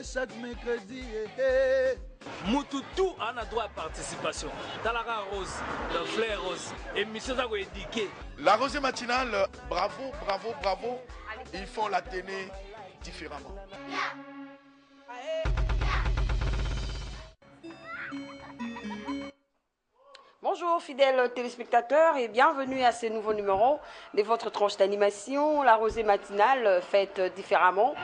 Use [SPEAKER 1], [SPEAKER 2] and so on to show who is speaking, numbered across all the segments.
[SPEAKER 1] chaque mercredi.
[SPEAKER 2] Mututu en a droit à participation. Talara Rose, le flair rose. Et monsieur Zago éduqué.
[SPEAKER 3] La rosée matinale, bravo, bravo, bravo. Ils font la télé différemment.
[SPEAKER 4] Bonjour fidèles téléspectateurs et bienvenue à ce nouveau numéro de votre tranche d'animation, la rosée matinale faite différemment.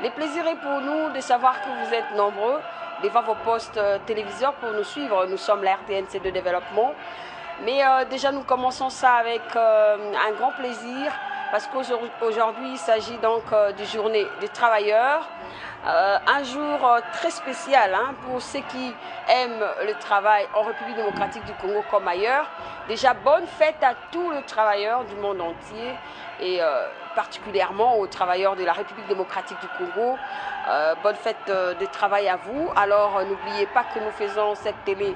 [SPEAKER 4] Le plaisir est pour nous de savoir que vous êtes nombreux devant vos postes téléviseurs pour nous suivre. Nous sommes la RTNC de développement. Mais déjà nous commençons ça avec un grand plaisir parce qu'aujourd'hui il s'agit donc de journée des travailleurs. Un jour très spécial pour ceux qui aiment le travail en République démocratique du Congo comme ailleurs. Déjà, bonne fête à tous les travailleurs du monde entier et particulièrement aux travailleurs de la République démocratique du Congo. Bonne fête de travail à vous. Alors, n'oubliez pas que nous faisons cette télé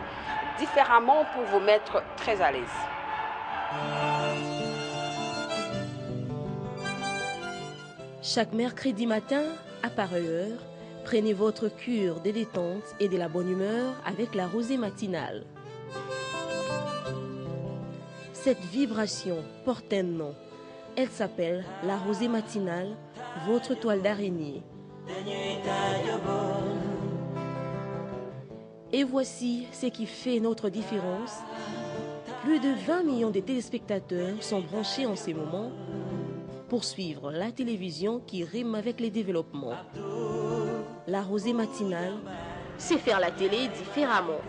[SPEAKER 4] différemment pour vous mettre très à l'aise.
[SPEAKER 5] Chaque mercredi matin, à pareille heure, prenez votre cure de détente et de la bonne humeur avec la rosée matinale. Cette vibration porte un nom. Elle s'appelle la rosée matinale, votre toile d'araignée. Et voici ce qui fait notre différence. Plus de 20 millions de téléspectateurs sont branchés en ces moments pour suivre la télévision qui rime avec les développements. La rosée matinale, c'est faire la télé différemment.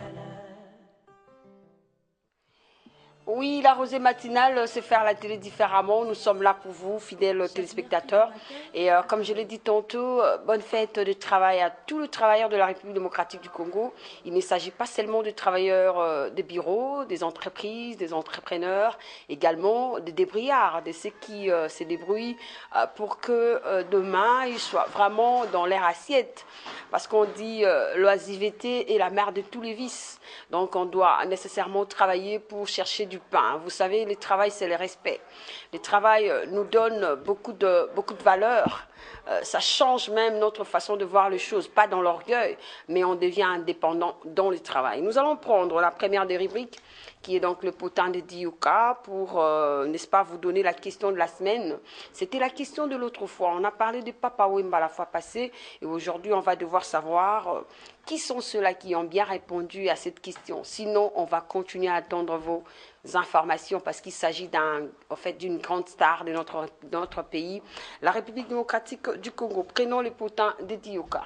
[SPEAKER 4] Oui, la rosée matinale, c'est faire la télé différemment. Nous sommes là pour vous, fidèles téléspectateurs. Et comme je l'ai dit tantôt, bonne fête de travail à tous les travailleurs de la République démocratique du Congo. Il ne s'agit pas seulement des travailleurs des bureaux, des entreprises, des entrepreneurs, également des débrouillards, de ceux qui se débrouillent pour que demain, ils soient vraiment dans leur assiette. Parce qu'on dit l'oisiveté est la mère de tous les vices. Donc on doit nécessairement travailler pour chercher du pain. Vous savez, le travail, c'est le respect. Le travail nous donne beaucoup de valeur. Ça change même notre façon de voir les choses, pas dans l'orgueil, mais on devient indépendant dans le travail. Nous allons prendre la première des rubriques, qui est donc le potin de Dioka, pour, n'est-ce pas, vous donner la question de la semaine. C'était la question de l'autre fois. On a parlé de Papa Wemba la fois passée, et aujourd'hui, on va devoir savoir qui sont ceux-là qui ont bien répondu à cette question. Sinon, on va continuer à attendre vos informations parce qu'il s'agit d'une grande star de notre pays, la République démocratique du Congo. Prenons le potin de Dioka.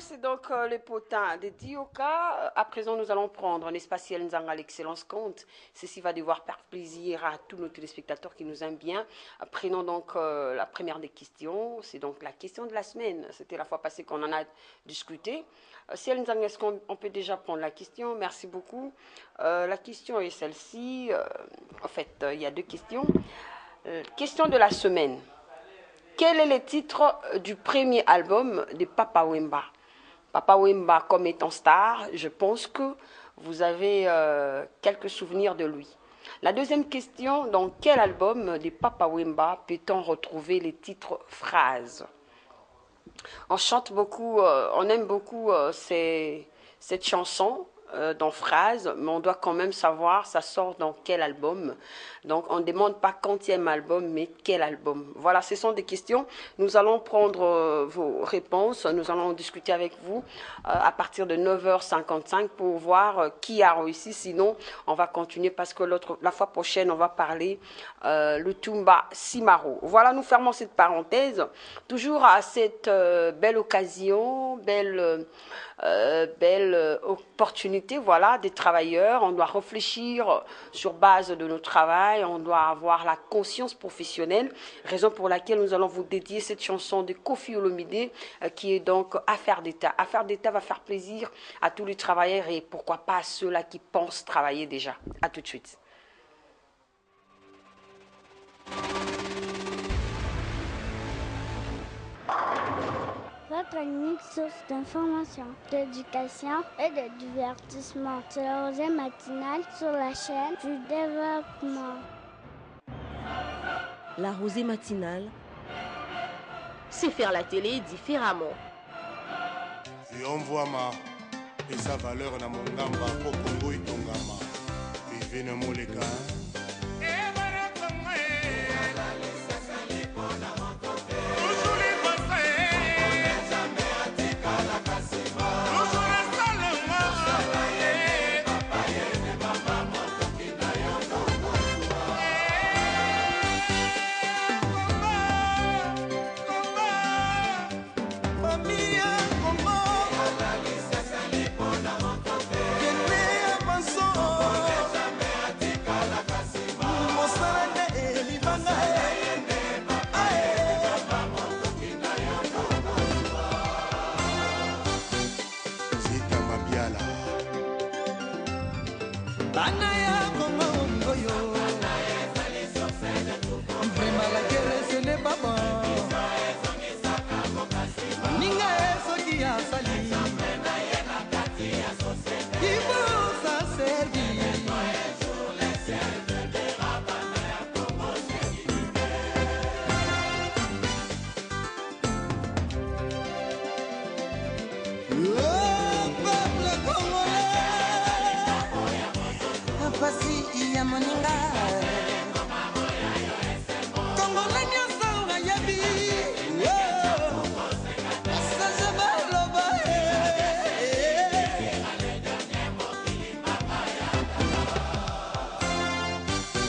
[SPEAKER 4] C'est donc le potin de Dioka. À présent, nous allons prendre l'espace Nzanga, l'excellence compte. Ceci va devoir faire plaisir à tous nos téléspectateurs qui nous aiment bien. Prenons donc la première des questions. C'est donc la question de la semaine. C'était la fois passée qu'on en a discuté. Ciel Nzanga, est-ce qu'on peut déjà prendre la question? Merci beaucoup. La question est celle-ci. En fait, il y a deux questions. Question de la semaine. Quel est le titre du premier album de Papa Wemba? Papa Wemba comme étant star, je pense que vous avez quelques souvenirs de lui. La deuxième question, dans quel album de Papa Wemba peut-on retrouver les titres phrases? On chante beaucoup, on aime beaucoup cette chanson dans Phrase, mais on doit quand même savoir ça sort dans quel album. Donc on ne demande pas quantième album, mais quel album. Voilà, ce sont des questions. Nous allons prendre vos réponses, nous allons discuter avec vous à partir de 9h55 pour voir qui a réussi. Sinon, on va continuer parce que la fois prochaine, on va parler le Tumba Simaro. Voilà, nous fermons cette parenthèse. Toujours à cette belle occasion, belle opportunité dignité, voilà, des travailleurs. On doit réfléchir sur base de nos travail. On doit avoir la conscience professionnelle. Raison pour laquelle nous allons vous dédier cette chanson de Koffi Olomide qui est donc Affaire d'État. Affaire d'État va faire plaisir à tous les travailleurs et pourquoi pas à ceux-là qui pensent travailler déjà. À tout de suite.
[SPEAKER 1] Votre unique source d'information, d'éducation et de divertissement. C'est la Rosée matinale sur la chaîne du développement.
[SPEAKER 5] La Rosée matinale, c'est faire la télé différemment.
[SPEAKER 6] Et on voit et sa valeur na mongamba pour Congo itongama. Et vene moleka.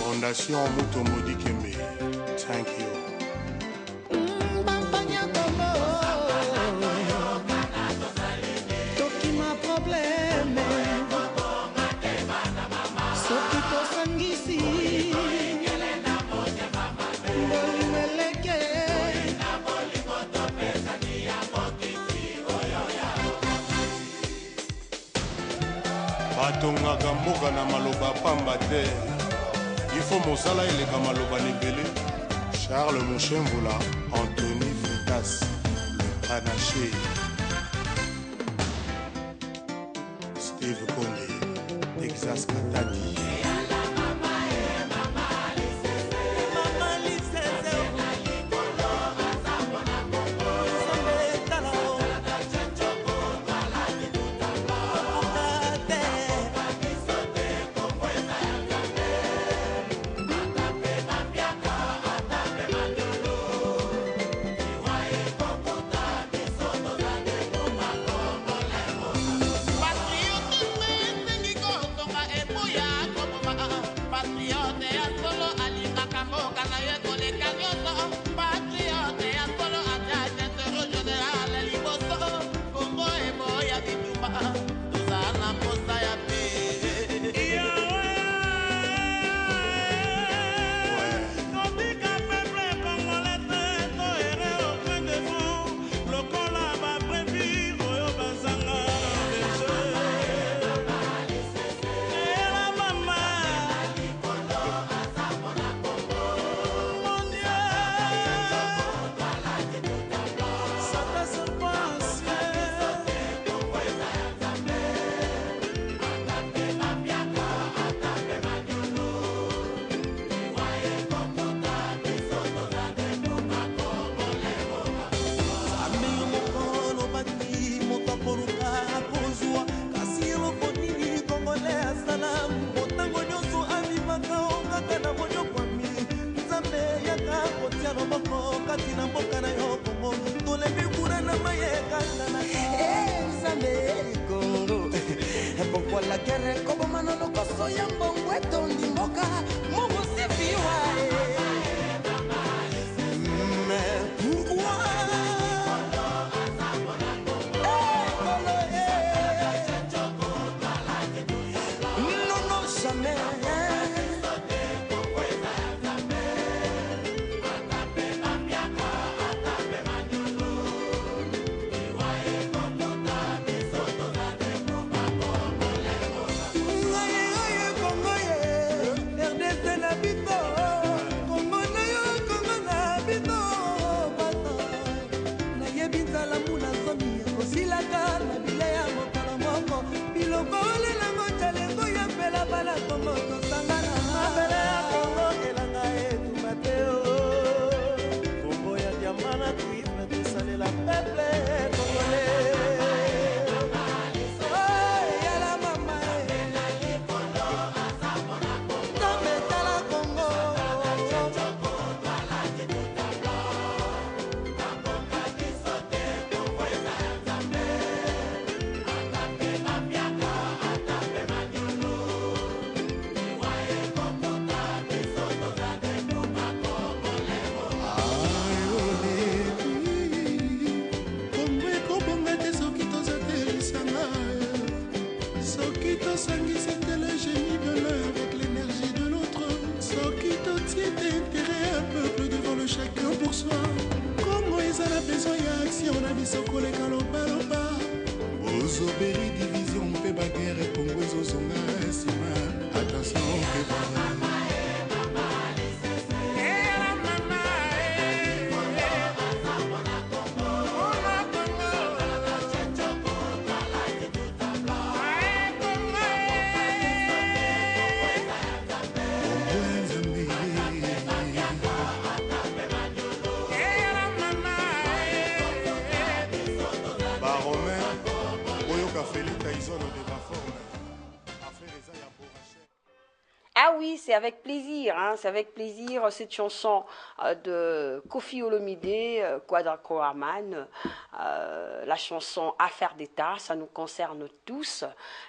[SPEAKER 6] Fondation Mutomodi Kembe. Thank you. Batongaka mboka na maloba pamba te. Il faut mosala eleka maloba lebele. Charles Mouchemvoula, Anthony Fritas, le panaché. Steve Konde, Texas Katati.
[SPEAKER 7] Booyah!
[SPEAKER 4] Ah oui, c'est avec plaisir, hein, c'est avec plaisir cette chanson de Koffi Olomide, Kwadrako Arman, la chanson Affaire d'État, ça nous concerne tous.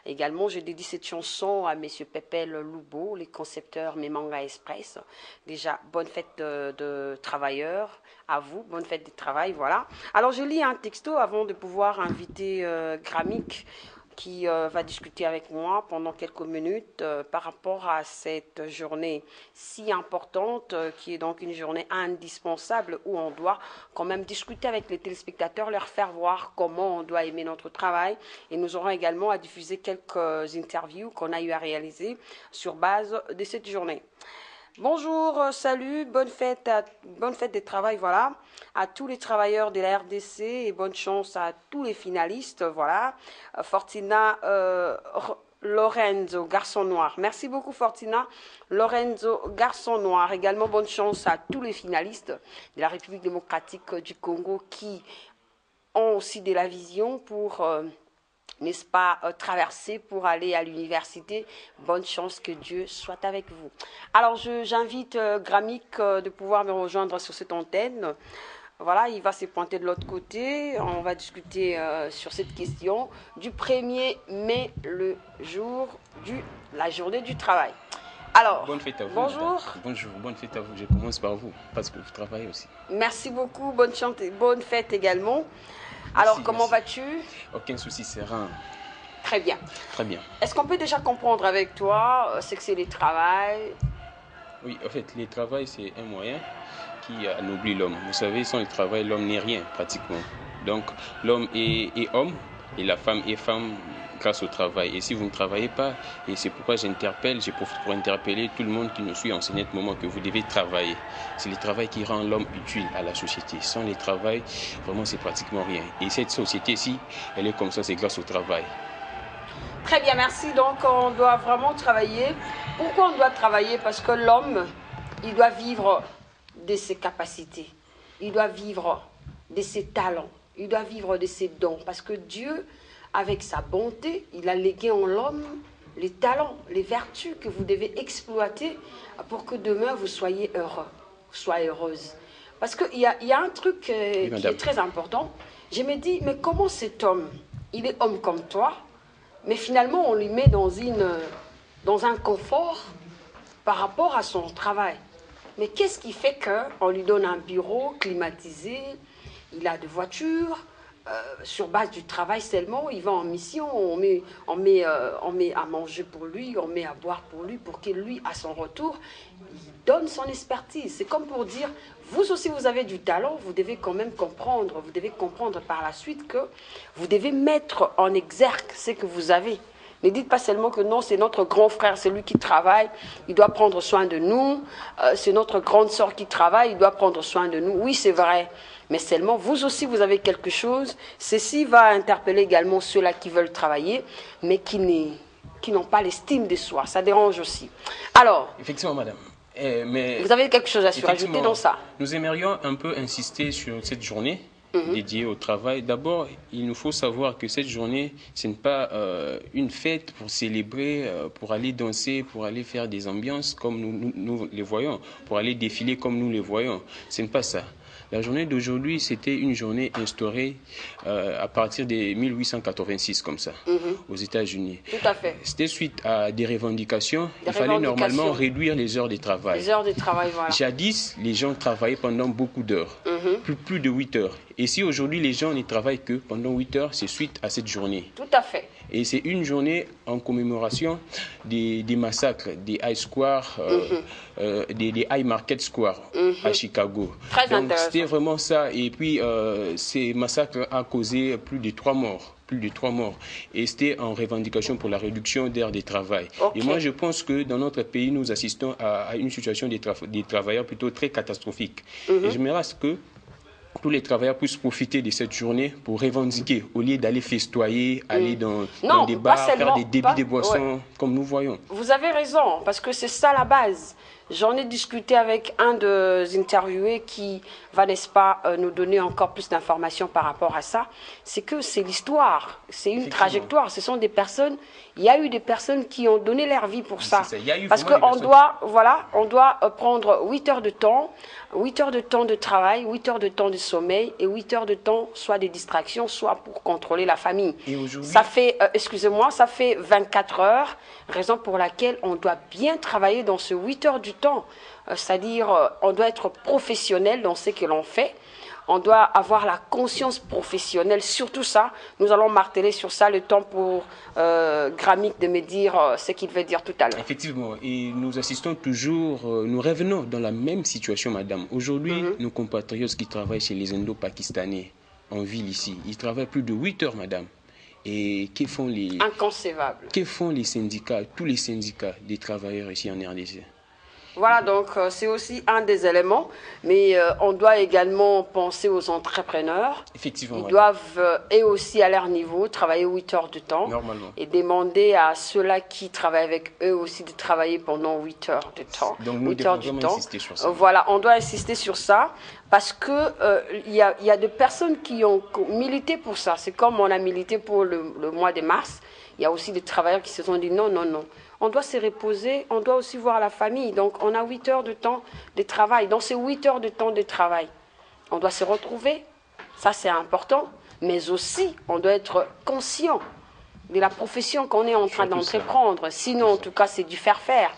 [SPEAKER 4] Également, je dédie cette chanson à messieurs Pepel Loubo, les concepteurs Memanga Express. Déjà, bonne fête de travailleurs, à vous, bonne fête de travail, voilà. Alors, je lis un texto avant de pouvoir inviter Gramic, qui va discuter avec moi pendant quelques minutes par rapport à cette journée si importante, qui est donc une journée indispensable où on doit quand même discuter avec les téléspectateurs, leur faire voir comment on doit aimer notre travail. Et nous aurons également à diffuser quelques interviews qu'on a eu à réaliser sur base de cette journée. Bonjour, salut, bonne fête de travail, voilà, à tous les travailleurs de la RDC et bonne chance à tous les finalistes, voilà. Fortina Lorenzo, garçon noir. Merci beaucoup Fortina Lorenzo, garçon noir. Également bonne chance à tous les finalistes de la République démocratique du Congo qui ont aussi de la vision pour... n'est-ce pas, traverser pour aller à l'université. Bonne chance, que Dieu soit avec vous. Alors, j'invite Gramic de pouvoir me rejoindre sur cette antenne. Voilà, il va se pointer de l'autre côté. On va discuter sur cette question du 1er mai, le jour la journée du travail. Alors,
[SPEAKER 7] bonne fête à vous.
[SPEAKER 4] Bonjour.
[SPEAKER 7] Madame. Bonjour, bonne fête à vous. Je commence par vous, parce que vous travaillez aussi.
[SPEAKER 4] Merci beaucoup, bonne chance et bonne fête également. Alors, merci, comment vas-tu?
[SPEAKER 7] Aucun souci, serein.
[SPEAKER 4] Très bien.
[SPEAKER 7] Très bien.
[SPEAKER 4] Est-ce qu'on peut déjà comprendre avec toi ce que c'est le travail?
[SPEAKER 7] Oui, en fait, le travail, c'est un moyen qui anoblit l'homme. Vous savez, sans le travail, l'homme n'est rien, pratiquement. Donc, l'homme est homme et la femme est femme grâce au travail. Et si vous ne travaillez pas, et c'est pourquoi je profite pour interpeller tout le monde qui nous suit en ce net moment que vous devez travailler. C'est le travail qui rend l'homme utile à la société. Sans le travail, vraiment, c'est pratiquement rien. Et cette société-ci, elle est comme ça, c'est grâce au travail.
[SPEAKER 4] Très bien, merci. Donc, on doit vraiment travailler. Pourquoi on doit travailler? Parce que l'homme, il doit vivre de ses capacités. Il doit vivre de ses talents. Il doit vivre de ses dons. Parce que Dieu, avec sa bonté, il a légué en l'homme les talents, les vertus que vous devez exploiter pour que demain vous soyez heureux, soyez heureuse. Parce qu'il y a un truc qui est très important. Je me dis, mais comment cet homme, il est homme comme toi, mais finalement on lui met dans un confort par rapport à son travail. Mais qu'est-ce qui fait qu'on lui donne un bureau climatisé, il a des voitures, sur base du travail seulement, il va en mission, on met à manger pour lui, on met à boire pour lui, pour que lui, à son retour, il donne son expertise. C'est comme pour dire, vous aussi vous avez du talent, vous devez quand même comprendre, vous devez comprendre par la suite que vous devez mettre en exergue ce que vous avez. Ne dites pas seulement que non, c'est notre grand frère, c'est lui qui travaille, il doit prendre soin de nous, c'est notre grande sœur qui travaille, il doit prendre soin de nous. Oui, c'est vrai. Mais seulement, vous aussi, vous avez quelque chose. Ceci va interpeller également ceux-là qui veulent travailler, mais qui qui n'ont pas l'estime de soi. Ça dérange aussi. Alors,
[SPEAKER 7] effectivement, madame. Mais
[SPEAKER 4] vous avez quelque chose à surajouter dans ça?
[SPEAKER 7] Nous aimerions un peu insister sur cette journée dédiée au travail. D'abord, il nous faut savoir que cette journée, ce n'est pas une fête pour célébrer, pour aller danser, pour aller faire des ambiances comme nous les voyons, pour aller défiler comme nous les voyons. Ce n'est pas ça. La journée d'aujourd'hui, c'était une journée instaurée à partir de 1886, comme ça, aux États-Unis.
[SPEAKER 4] Tout à fait.
[SPEAKER 7] C'était suite à des revendications. Il fallait normalement réduire les heures de travail.
[SPEAKER 4] Les heures de travail, voilà.
[SPEAKER 7] Jadis, les gens travaillaient pendant beaucoup d'heures, plus de 8 heures. Et si aujourd'hui, les gens ne travaillent que pendant 8 heures, c'est suite à cette journée.
[SPEAKER 4] Tout à fait.
[SPEAKER 7] Et c'est une journée en commémoration des massacres, des High Square, des High Market Square à Chicago.
[SPEAKER 4] Très
[SPEAKER 7] Donc c'était vraiment ça. Et puis ces massacres ont causé plus de 3 morts. Et c'était en revendication pour la réduction d'heures de travail.
[SPEAKER 4] Okay.
[SPEAKER 7] Et moi, je pense que dans notre pays, nous assistons à une situation des travailleurs plutôt très catastrophique. Et j'aimerais que tous les travailleurs puissent profiter de cette journée pour revendiquer, au lieu d'aller festoyer, aller dans des bars, faire des débits de boissons, comme nous voyons.
[SPEAKER 4] Vous avez raison, parce que c'est ça la base. J'en ai discuté avec un des interviewés qui va, n'est-ce pas, nous donner encore plus d'informations par rapport à ça. C'est que c'est l'histoire, c'est une trajectoire. Ce sont des personnes, il y a eu des personnes qui ont donné leur vie pour ça. Parce qu'on doit, on doit prendre 8 heures de temps, 8 heures de temps de travail, 8 heures de temps de sommeil et 8 heures de temps soit de distraction, soit pour contrôler la famille. Et ça fait, excusez-moi, ça fait 24 heures, raison pour laquelle on doit bien travailler dans ce 8 heures du temps. C'est-à-dire, on doit être professionnel dans ce que l'on fait. On doit avoir la conscience professionnelle, surtout ça. Nous allons marteler sur ça le temps pour Gramic de me dire ce qu'il veut dire tout à l'heure.
[SPEAKER 7] Effectivement, et nous assistons toujours, nous revenons dans la même situation, madame. Aujourd'hui, nos compatriotes qui travaillent chez les Indo-Pakistanais en ville ici, ils travaillent plus de 8 heures, madame. Et que font les...
[SPEAKER 4] Inconcevable.
[SPEAKER 7] Que font les syndicats, tous les syndicats des travailleurs ici en RDC?
[SPEAKER 4] Voilà, donc c'est aussi un des éléments, mais on doit également penser aux entrepreneurs.
[SPEAKER 7] Effectivement.
[SPEAKER 4] Ils doivent, et aussi à leur niveau, travailler 8 heures de temps.
[SPEAKER 7] Normalement.
[SPEAKER 4] Et demander à ceux-là qui travaillent avec eux aussi de travailler pendant 8 heures de temps.
[SPEAKER 7] Donc nous devons vraiment insister sur ça.
[SPEAKER 4] Voilà, on doit insister sur ça parce que y a des personnes qui ont milité pour ça. C'est comme on a milité pour le mois de mars. Il y a aussi des travailleurs qui se sont dit non, non, non. On doit se reposer, on doit aussi voir la famille. Donc, on a 8 heures de temps de travail. Dans ces 8 heures de temps de travail, on doit se retrouver. Ça, c'est important. Mais aussi, on doit être conscient de la profession qu'on est en train d'entreprendre. Sinon, en tout cas, c'est du faire-faire.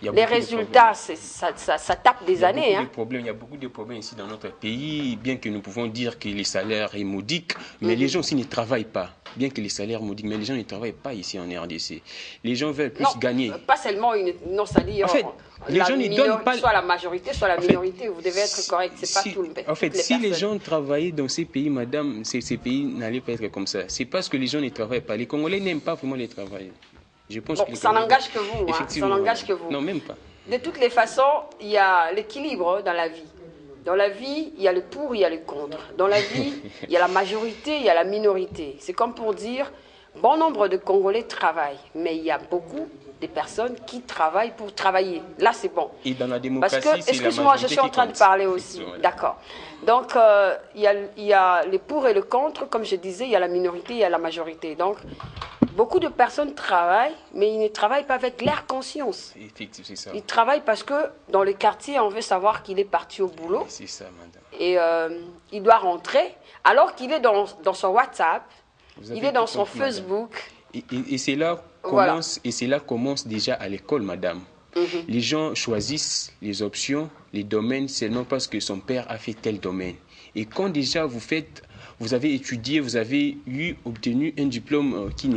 [SPEAKER 4] Les résultats, ça tape des années.
[SPEAKER 7] Il y a beaucoup de problèmes ici dans notre pays, bien que nous pouvons dire que les salaires sont modiques, mais les gens aussi ne travaillent pas. Bien que les salaires modiques, mais les gens ne travaillent pas ici en RDC. Les gens veulent plus gagner.
[SPEAKER 4] Pas seulement non, c'est-à-dire.
[SPEAKER 7] En fait, les gens ne donnent pas.
[SPEAKER 4] Soit la majorité, soit la minorité. Vous devez être correct. C'est pas tout le monde.
[SPEAKER 7] En fait, si les gens travaillaient dans ces pays, madame, ces pays n'allaient pas être comme ça. C'est parce que les gens ne travaillent pas. Les Congolais n'aiment pas vraiment les travailleurs. Je pense que
[SPEAKER 4] ça n'engage que vous. Ça n'engage que vous.
[SPEAKER 7] Non, même pas.
[SPEAKER 4] De toutes les façons, il y a l'équilibre dans la vie. Dans la vie, il y a le pour, il y a le contre. Dans la vie, il y a la majorité, il y a la minorité. C'est comme pour dire, bon nombre de Congolais travaillent, mais il y a beaucoup de personnes qui travaillent pour travailler. Là, c'est bon.
[SPEAKER 7] Et dans la démocratie,
[SPEAKER 4] parce que, excuse-moi, je suis en train de parler aussi. D'accord. Donc, il y a le pour et le contre. Comme je disais, il y a la minorité, il y a la majorité. Donc, beaucoup de personnes travaillent, mais ils ne travaillent pas avec leur conscience.
[SPEAKER 7] Effectivement, c'est ça.
[SPEAKER 4] Ils travaillent parce que dans le quartier, on veut savoir qu'il est parti au boulot.
[SPEAKER 7] C'est ça, madame.
[SPEAKER 4] Et il doit rentrer, alors qu'il est dans son WhatsApp, il est dans son Facebook.
[SPEAKER 7] Et c'est là commence déjà à l'école, madame. Les gens choisissent les options, les domaines seulement parce que son père a fait tel domaine. Et quand déjà vous avez étudié, vous avez obtenu un diplôme qui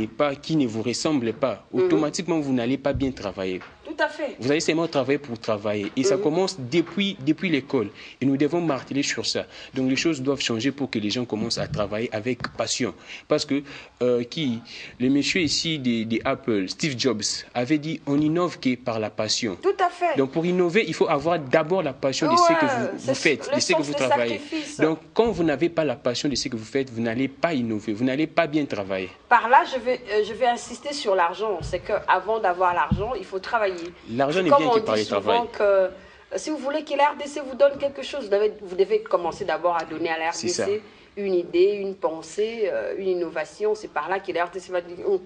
[SPEAKER 7] ne vous ressemble pas, automatiquement vous n'allez pas bien travailler.
[SPEAKER 4] Tout à fait.
[SPEAKER 7] Vous allez seulement travailler pour travailler. Et ça commence depuis l'école. Et nous devons marteler sur ça. Donc les choses doivent changer pour que les gens commencent à travailler avec passion. Parce que le monsieur ici de Apple, Steve Jobs, avait dit on innove que par la passion.
[SPEAKER 4] Tout à fait.
[SPEAKER 7] Donc pour innover, il faut avoir d'abord la passion de ce que vous faites, de ce que vous travaillez. Donc quand vous n'avez pas la passion de de ce que vous faites, vous n'allez pas innover, vous n'allez pas bien travailler.
[SPEAKER 4] Par là, je vais insister sur l'argent. C'est qu'avant d'avoir l'argent, il faut travailler.
[SPEAKER 7] L'argent n'est bien que par le travail.
[SPEAKER 4] Comme on dit souvent que si vous voulez que la RDC vous donne quelque chose, vous devez commencer d'abord à donner à la RDC une idée, une pensée, une innovation. C'est par là que la RDC va dire... Oh,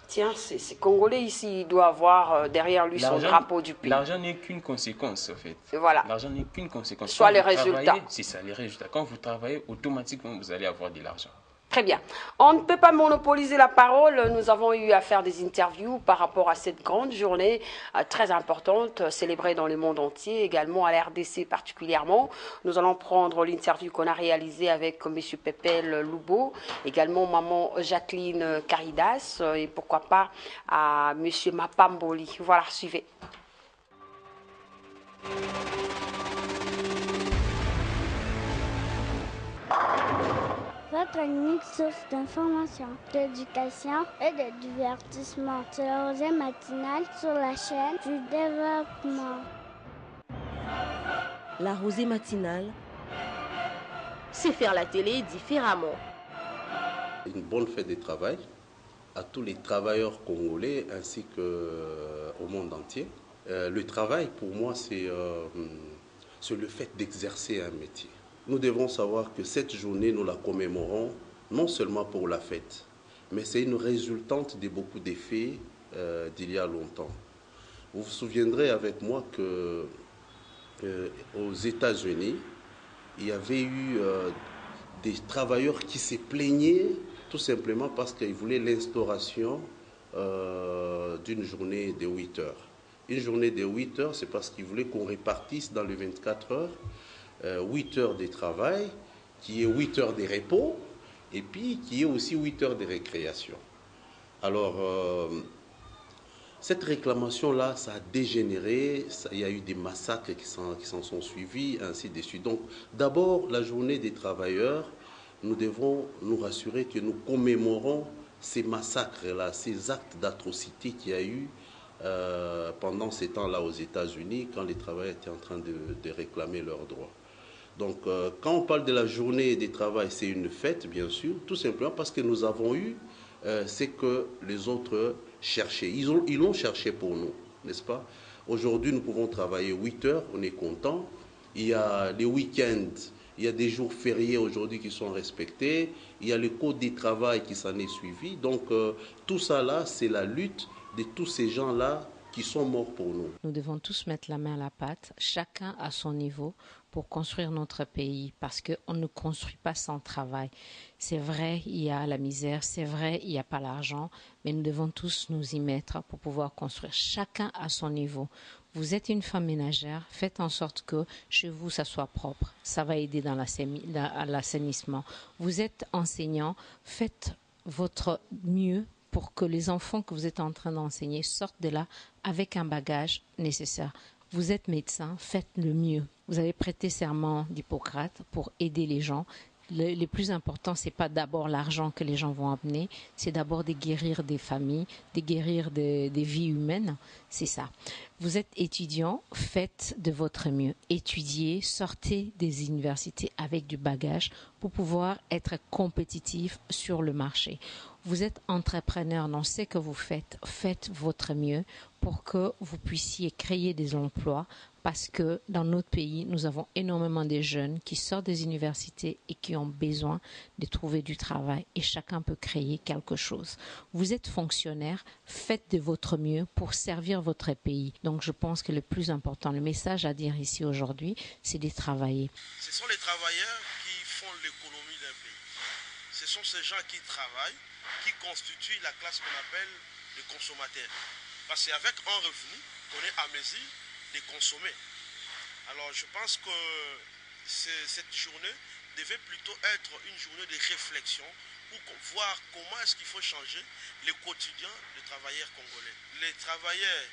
[SPEAKER 4] tiens, c'est Congolais ici, il doit avoir derrière lui son drapeau du pays.
[SPEAKER 7] L'argent n'est qu'une conséquence, en fait.
[SPEAKER 4] Voilà.
[SPEAKER 7] L'argent n'est qu'une conséquence.
[SPEAKER 4] Soit les résultats.
[SPEAKER 7] C'est ça, les résultats. Quand vous travaillez, automatiquement, vous allez avoir de l'argent.
[SPEAKER 4] Très bien. On ne peut pas monopoliser la parole. Nous avons eu à faire des interviews par rapport à cette grande journée très importante, célébrée dans le monde entier, également à la RDC particulièrement. Nous allons prendre l'interview qu'on a réalisée avec M. Pepel Loubo, également Maman Jacqueline Caridas et pourquoi pas à M. Mapamboli. Voilà, suivez.
[SPEAKER 1] Votre unique source d'information, d'éducation et de divertissement. C'est la Rosée matinale sur la chaîne du développement.
[SPEAKER 5] La Rosée matinale, c'est faire la télé différemment.
[SPEAKER 8] Une bonne fête du travail à tous les travailleurs congolais ainsi qu'au monde entier. Le travail, pour moi, c'est le fait d'exercer un métier. Nous devons savoir que cette journée, nous la commémorons non seulement pour la fête, mais c'est une résultante de beaucoup d'effets d'il y a longtemps. Vous vous souviendrez avec moi que aux États-Unis, il y avait eu des travailleurs qui se plaignaient tout simplement parce qu'ils voulaient l'instauration d'une journée de 8 heures. Une journée de 8 heures, c'est parce qu'ils voulaient qu'on répartisse dans les 24 heures 8 heures de travail, qui est 8 heures de repos, et puis qui est aussi 8 heures de récréation. Alors, cette réclamation-là, ça a dégénéré, il y a eu des massacres qui s'en sont suivis, ainsi de suite. Donc, d'abord, la journée des travailleurs, nous devons nous rassurer que nous commémorons ces massacres-là, ces actes d'atrocité qu'il y a eu pendant ces temps-là aux États-Unis, quand les travailleurs étaient en train de réclamer leurs droits. Donc, quand on parle de la journée des travail, c'est une fête, bien sûr, tout simplement parce que nous avons eu ce que les autres cherchaient. Ils l'ont cherché pour nous, n'est-ce pas? Aujourd'hui, nous pouvons travailler 8 heures, on est content. Il y a les week-ends, il y a des jours fériés aujourd'hui qui sont respectés. Il y a le code du travail qui s'en est suivi. Donc, tout ça là, c'est la lutte de tous ces gens-là qui sont morts pour nous.
[SPEAKER 9] Nous devons tous mettre la main à la pâte, chacun à son niveau, pour construire notre pays, parce qu'on ne construit pas sans travail. C'est vrai, il y a la misère, c'est vrai, il n'y a pas l'argent, mais nous devons tous nous y mettre pour pouvoir construire, chacun à son niveau. Vous êtes une femme ménagère, faites en sorte que chez vous, ça soit propre. Ça va aider dans l'assainissement. Vous êtes enseignant, faites votre mieux pour que les enfants que vous êtes en train d'enseigner sortent de là avec un bagage nécessaire. Vous êtes médecin, faites le mieux. Vous avez prêté serment d'Hippocrate pour aider les gens. Le plus important, ce n'est pas d'abord l'argent que les gens vont amener, c'est d'abord de guérir des familles, de guérir des vies humaines. C'est ça. Vous êtes étudiant, faites de votre mieux. Étudiez, sortez des universités avec du bagage pour pouvoir être compétitif sur le marché. Vous êtes entrepreneur dans ce que vous faites, faites votre mieux pour que vous puissiez créer des emplois, parce que dans notre pays, nous avons énormément de jeunes qui sortent des universités et qui ont besoin de trouver du travail, et chacun peut créer quelque chose. Vous êtes fonctionnaire, faites de votre mieux pour servir votre pays. Donc je pense que le plus important, le message à dire ici aujourd'hui, c'est de travailler.
[SPEAKER 6] Ce sont les travailleurs qui font l'économie d'un pays. Ce sont ces gens qui travaillent, qui constituent la classe qu'on appelle les consommateurs. Parce qu'avec un revenu, on est à mesure de consommer. Alors je pense que cette journée devait plutôt être une journée de réflexion pour voir comment est-ce qu'il faut changer le quotidien des travailleurs congolais. Les travailleurs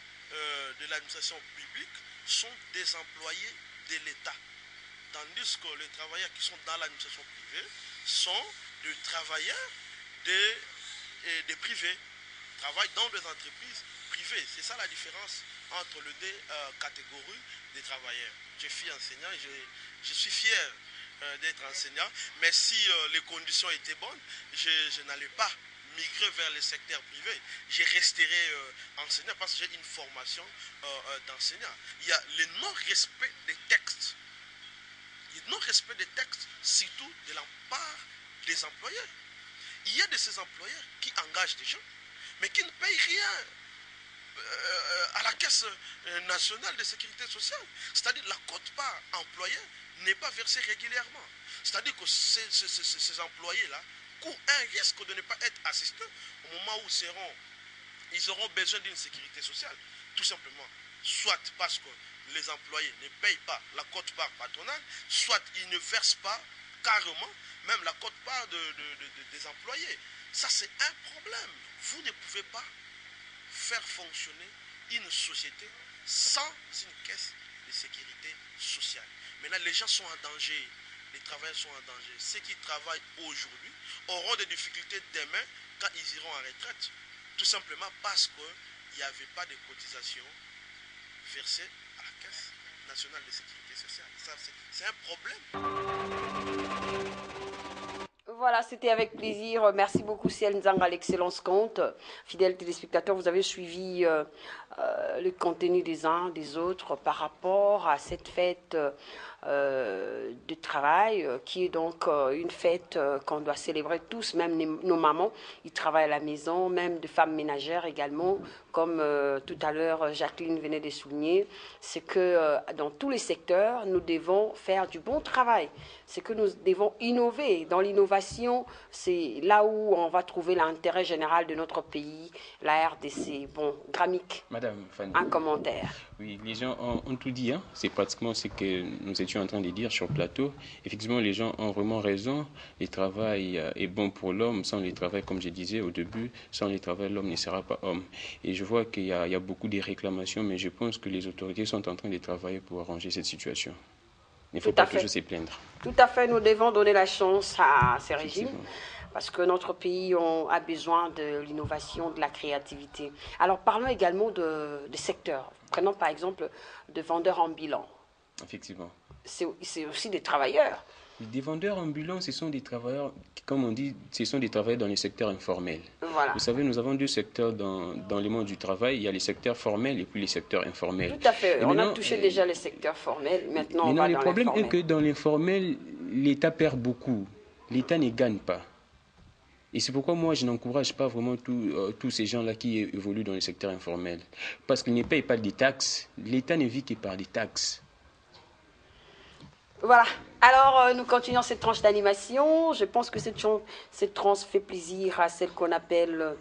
[SPEAKER 6] de l'administration publique sont des employés de l'État, tandis que les travailleurs qui sont dans l'administration privée sont des travailleurs des privés, travaillent dans des entreprises privées. C'est ça la différence entre les deux catégories des travailleurs. Je suis enseignant et je suis fier d'être enseignant, mais si les conditions étaient bonnes, je n'allais pas migrer vers le secteur privé. Je resterai enseignant parce que j'ai une formation d'enseignant. Il y a le non-respect des textes. Le non-respect des textes, surtout de la part des employeurs. Il y a de ces employeurs qui engagent des gens, mais qui ne payent rien à la Caisse nationale de sécurité sociale. C'est-à-dire la quote-part employeur n'est pas versée régulièrement. C'est-à-dire que ces employés-là courent un risque de ne pas être assistés au moment où ils auront besoin d'une sécurité sociale. Tout simplement, soit parce que les employés ne payent pas la quote-part patronale, soit ils ne versent pas carrément même la quote-part des employés. Ça, c'est un problème. Vous ne pouvez pas faire fonctionner une société sans une caisse de sécurité sociale. Maintenant, les gens sont en danger. Les travailleurs sont en danger. Ceux qui travaillent aujourd'hui auront des difficultés demain quand ils iront en retraite. Tout simplement parce qu'il n'y avait pas de cotisation versée à la Caisse nationale de sécurité sociale. Ça, c'est un problème.
[SPEAKER 4] Voilà, c'était avec plaisir. Merci beaucoup, Ciel Nzanga, l'excellence compte. Fidèles téléspectateurs, vous avez suivi le contenu des uns, des autres par rapport à cette fête de travail qui est donc une fête qu'on doit célébrer tous, même nos mamans. Ils travaillent à la maison, même de femmes ménagères également, comme tout à l'heure Jacqueline venait de souligner. C'est que dans tous les secteurs, nous devons faire du bon travail. C'est que nous devons innover. Dans l'innovation, c'est là où on va trouver l'intérêt général de notre pays, la RDC. Bon, Gramic,
[SPEAKER 7] Madame Fanny,
[SPEAKER 4] un commentaire.
[SPEAKER 7] Oui, les gens ont tout dit. Hein. C'est pratiquement ce que nous étions en train de dire sur le plateau. Effectivement, les gens ont vraiment raison. Le travail est bon pour l'homme. Sans le travail, comme je disais au début, sans le travail, l'homme ne sera pas homme. Et je vois qu'il y a beaucoup de réclamations, mais je pense que les autorités sont en train de travailler pour arranger cette situation. Il ne faut pas toujours se plaindre.
[SPEAKER 4] Tout à fait, nous devons donner la chance à ces régimes parce que notre pays a besoin de l'innovation, de la créativité. Alors parlons également de secteurs. Prenons par exemple de vendeurs ambulants.
[SPEAKER 7] Effectivement.
[SPEAKER 4] C'est aussi des travailleurs.
[SPEAKER 7] Des vendeurs ambulants, ce sont des travailleurs, comme on dit, ce sont des travailleurs dans le secteur informel.
[SPEAKER 4] Voilà.
[SPEAKER 7] Vous savez, nous avons deux secteurs dans le monde du travail. Il y a les secteurs formels et puis les secteurs informels.
[SPEAKER 4] Tout à fait. On a touché déjà les secteurs formels. Maintenant, on va dans l'informel.
[SPEAKER 7] Le problème est que dans l'informel, l'État perd beaucoup. L'État ne gagne pas. Et c'est pourquoi moi, je n'encourage pas vraiment tous ces gens-là qui évoluent dans le secteur informel. Parce qu'ils ne payent pas des taxes. L'État ne vit que par des taxes.
[SPEAKER 4] Voilà. Alors, nous continuons cette tranche d'animation. Je pense que cette tranche fait plaisir à celle qu'on appelle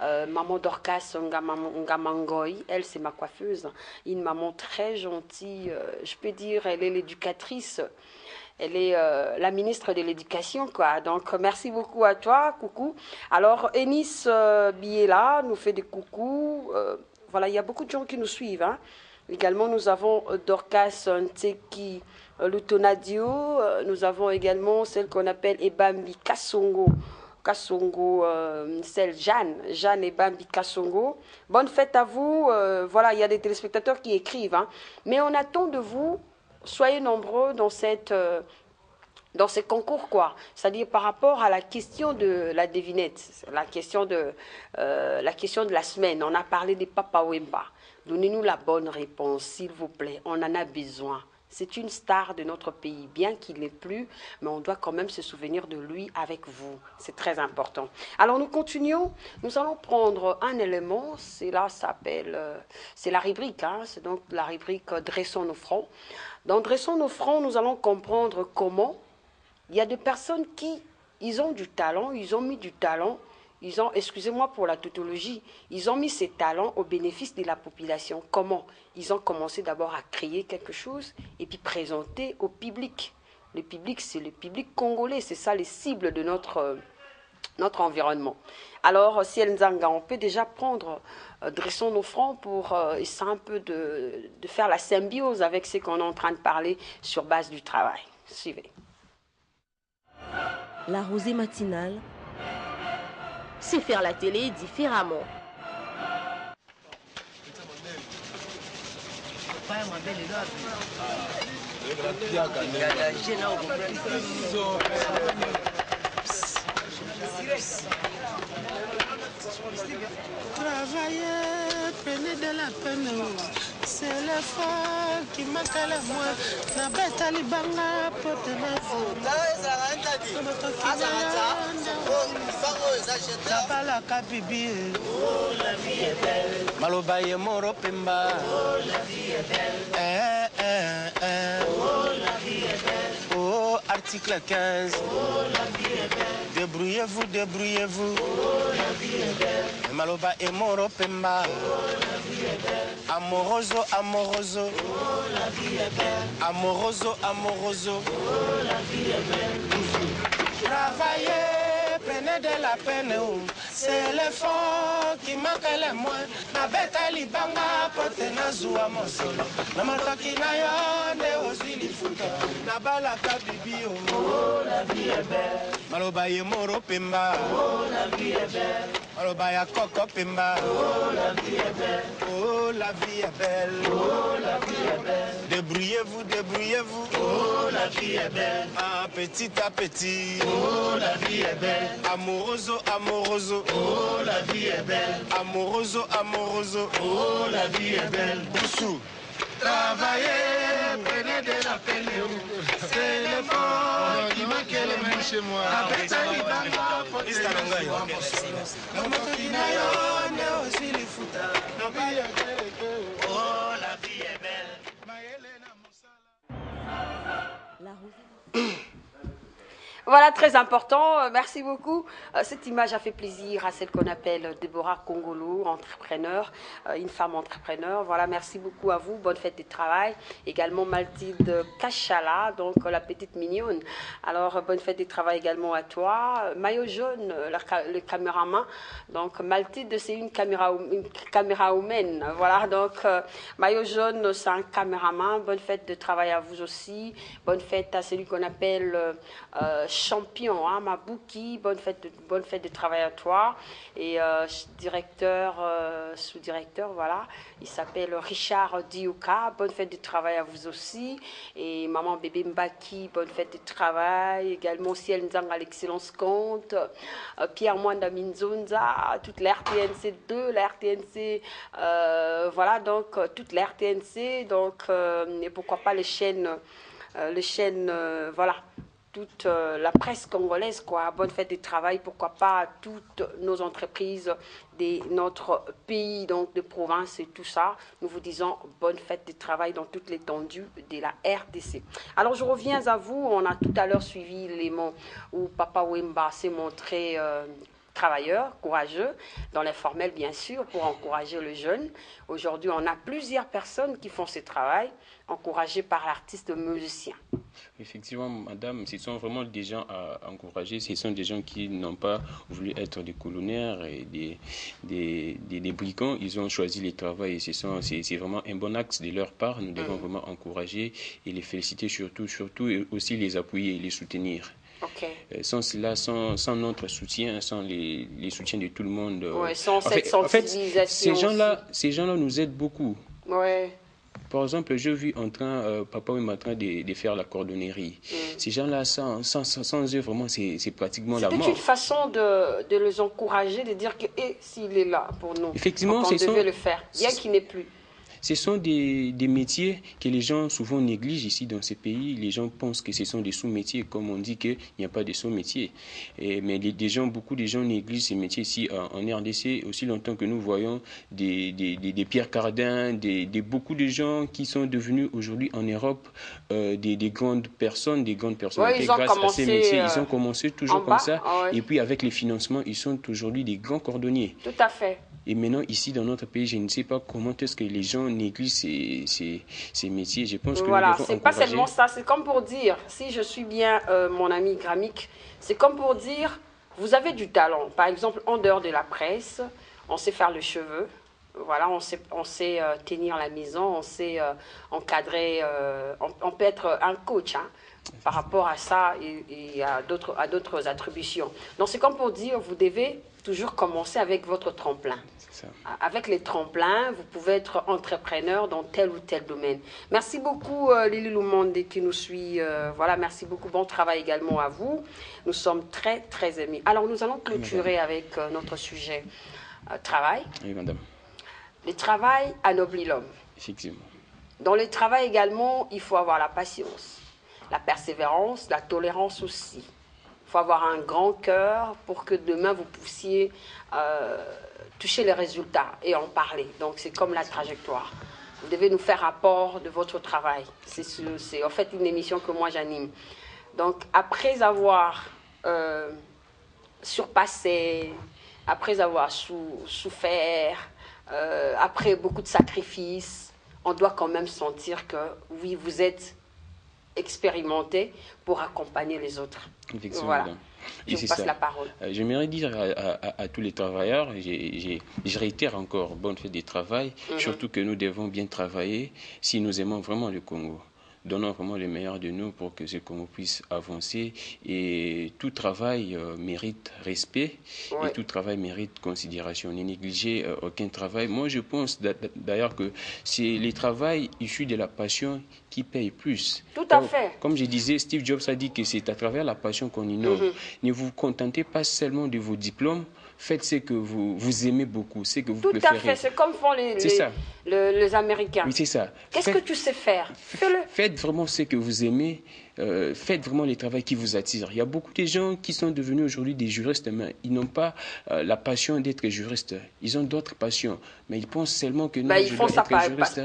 [SPEAKER 4] Maman Dorcas Ngamangoy. Elle, c'est ma coiffeuse. Une maman très gentille. Je peux dire, elle est l'éducatrice. Elle est la ministre de l'Éducation, quoi. Donc, merci beaucoup à toi. Coucou. Alors, Enis Biela nous fait des coucous. Voilà, il y a beaucoup de gens qui nous suivent. Hein. Également, nous avons Dorcas Nteki Lutonadio. Nous avons également celle qu'on appelle Ebambi Kassongo. Celle Jeanne Ebambi Kassongo. Bonne fête à vous. Voilà, il y a des téléspectateurs qui écrivent. Hein. Mais on attend de vous, soyez nombreux dans ces concours, quoi. C'est-à-dire par rapport à la question de la devinette, la question de la semaine. On a parlé des Papa Wemba. Donnez-nous la bonne réponse, s'il vous plaît. On en a besoin. C'est une star de notre pays, bien qu'il n'ait plus, mais on doit quand même se souvenir de lui avec vous. C'est très important. Alors nous continuons. Nous allons prendre un élément. C'est la rubrique. Hein, c'est donc la rubrique Dressons nos fronts. Dans Dressons nos fronts, nous allons comprendre comment il y a des personnes ils ont du talent, ils ont mis du talent. Excusez-moi pour la tautologie, ils ont mis ces talents au bénéfice de la population. Comment? Ils ont commencé d'abord à créer quelque chose et puis présenter au public. Le public, c'est le public congolais, c'est ça les cibles de notre environnement. Alors, si Nzanga, on peut déjà prendre, dressons nos fronts pour essayer un peu de faire la symbiose avec ce qu'on est en train de parler sur base du travail. Suivez.
[SPEAKER 5] La rosée matinale, c'est faire la télé différemment.
[SPEAKER 10] Travailler, prenez de la peine, c'est l'effort qui manque à la moi. Na bête libanga pote na Tabala kabibi, oh la vie est belle. Malobaye moro pemba, oh la vie est belle. Oh la vie est belle. Oh article 15, oh la vie est belle. Débrouillez-vous, débrouillez-vous. Oh la vie est belle. Maloba et moro pemba, oh la vie est belle. Amoroso, amoroso, oh la vie est belle. Amoroso, amoroso, oh la vie est belle. Travaillez, prenez de la peine, c'est l'effort qui manque les moins. Na beta libanga pote na zua mosolo. Na matoki na yo ne ozwi lifuta. Na bala kabibi oh la vie est belle. Maloba ye moro pemba, oh la vie est belle. Maloba ya koko pemba, oh la vie est belle. Oh la vie est belle. Oh la vie est belle. Débrouillez-vous, débrouillez-vous. Oh la vie est belle. Ah, petit à petit. Oh la vie est belle. Amoroso, amoroso. Oh la vie est belle. Amoroso, amoroso. Oh la vie est belle. Boussou. Travaillez, prenez de la peine. C'est l'effort qui manque les mains chez moi. Oh la vie est belle.
[SPEAKER 4] Voilà, très important. Merci beaucoup. Cette image a fait plaisir à celle qu'on appelle Déborah Kongolo, entrepreneur, une femme entrepreneur. Voilà, merci beaucoup à vous. Bonne fête de travail. Également Mathilde Kachala, donc la petite mignonne. Alors, bonne fête de travail également à toi. Maillot jaune, le caméraman. Donc, Mathilde, c'est une caméra humaine. Voilà, donc Maillot jaune, c'est un caméraman. Bonne fête de travail à vous aussi. Bonne fête à celui qu'on appelle champion, hein, Mabouki, bonne fête de travail à toi. Et directeur, sous-directeur, voilà, il s'appelle Richard Diouka, bonne fête de travail à vous aussi. Et maman bébé Mbaki, bonne fête de travail. Également Ciel Nzanga, l'excellence compte. Pierre Mwanda Minzonza, toute la RTNC 2, la RTNC, voilà, donc toute la RTNC, donc, et pourquoi pas les chaînes, voilà, toute la presse congolaise, quoi. Bonne fête de travail, pourquoi pas à toutes nos entreprises de notre pays, donc de province et tout ça. Nous vous disons bonne fête de travail dans toute l'étendue de la RDC. Alors je reviens à vous, on a tout à l'heure suivi les mots où Papa Wemba s'est montré travailleur, courageux, dans l'informel bien sûr, pour encourager le jeune. Aujourd'hui, on a plusieurs personnes qui font ce travail, encouragées par l'artiste musicien.
[SPEAKER 7] Effectivement, madame, ce sont vraiment des gens à encourager. Ce sont des gens qui n'ont pas voulu être des colonnaires et des brigands. Ils ont choisi le travail et c'est vraiment un bon axe de leur part. Nous devons vraiment encourager et les féliciter surtout et aussi les appuyer et les soutenir. Okay. Sans cela, sans notre soutien, sans les soutiens de tout le monde.
[SPEAKER 4] Ouais, sans cette sensibilisation.
[SPEAKER 7] Ces gens-là nous aident beaucoup.
[SPEAKER 4] Ouais.
[SPEAKER 7] Par exemple, j'ai vu Papa est en train de faire la cordonnerie. Ces gens-là, sans eux, vraiment, c'est pratiquement la mort.
[SPEAKER 4] C'est une façon de les encourager, de dire que s'il est là pour nous,
[SPEAKER 7] effectivement,
[SPEAKER 4] on devait le faire, bien qu'il n'ait plus.
[SPEAKER 7] Ce sont des métiers que les gens souvent négligent ici dans ces pays. Les gens pensent que ce sont des sous-métiers, comme on dit qu'il n'y a pas de sous-métiers. Mais beaucoup de gens négligent ces métiers ici en RDC. Aussi longtemps que nous voyons des Pierre Cardin, beaucoup de gens qui sont devenus aujourd'hui en Europe des grandes personnes, des grandes personnalités grâce à ces métiers. Ils ont commencé toujours comme ça. Et puis avec les financements, ils sont aujourd'hui des grands cordonniers.
[SPEAKER 4] Tout à fait.
[SPEAKER 7] Et maintenant, ici, dans notre pays, je ne sais pas comment est-ce que les gens négligent ces métiers. Je pense que
[SPEAKER 4] voilà, c'est pas seulement ça. C'est comme pour dire, si je suis bien mon ami Gramic, c'est comme pour dire, vous avez du talent. Par exemple, en dehors de la presse, on sait faire le cheveu. Voilà, on sait tenir la maison, on sait encadrer. On peut être un coach, hein, par rapport à ça et à d'autres attributions. Donc, c'est comme pour dire, vous devez toujours commencer avec votre tremplin.
[SPEAKER 7] C'est ça.
[SPEAKER 4] Avec les tremplins, vous pouvez être entrepreneur dans tel ou tel domaine. Merci beaucoup Lili Lumonde qui nous suit. Voilà, merci beaucoup. Bon travail également à vous. Nous sommes très, très amis. Alors, nous allons clôturer avec notre sujet travail.
[SPEAKER 7] Oui, madame.
[SPEAKER 4] Le travail anoblit l'homme.
[SPEAKER 7] Effectivement.
[SPEAKER 4] Dans le travail également, il faut avoir la patience, la persévérance, la tolérance aussi. Il faut avoir un grand cœur pour que demain vous puissiez toucher les résultats et en parler. Donc c'est comme la trajectoire. Vous devez nous faire rapport de votre travail. C'est en fait une émission que moi j'anime. Donc après avoir surpassé, après avoir souffert, après beaucoup de sacrifices, on doit quand même sentir que oui, vous êtes expérimenté pour accompagner les autres.
[SPEAKER 7] Effectivement.
[SPEAKER 4] Voilà.
[SPEAKER 7] Et
[SPEAKER 4] je vous passe la parole.
[SPEAKER 7] J'aimerais dire à tous les travailleurs, je réitère encore, bonne fête du travail, surtout que nous devons bien travailler si nous aimons vraiment le Congo. Donnons vraiment le meilleur de nous pour que ce Congo puisse avancer. Et tout travail mérite respect et tout travail mérite considération. Ne négligez aucun travail. Moi, je pense d'ailleurs que c'est le travail issu de la passion qui paye plus.
[SPEAKER 4] Tout à fait.
[SPEAKER 7] Comme je disais, Steve Jobs a dit que c'est à travers la passion qu'on innove. Ne vous contentez pas seulement de vos diplômes. Faites ce que vous aimez beaucoup, ce que vous préférez.
[SPEAKER 4] Tout à fait, c'est comme font les Américains.
[SPEAKER 7] Oui, c'est ça.
[SPEAKER 4] Qu'est-ce que tu sais faire? Fais-le.
[SPEAKER 7] Faites vraiment ce que vous aimez. Faites vraiment le travail qui vous attire. Il y a beaucoup de gens qui sont devenus aujourd'hui des juristes, mais ils n'ont pas la passion d'être juristes. Ils ont d'autres passions, mais ils pensent seulement que non,
[SPEAKER 4] ils font ça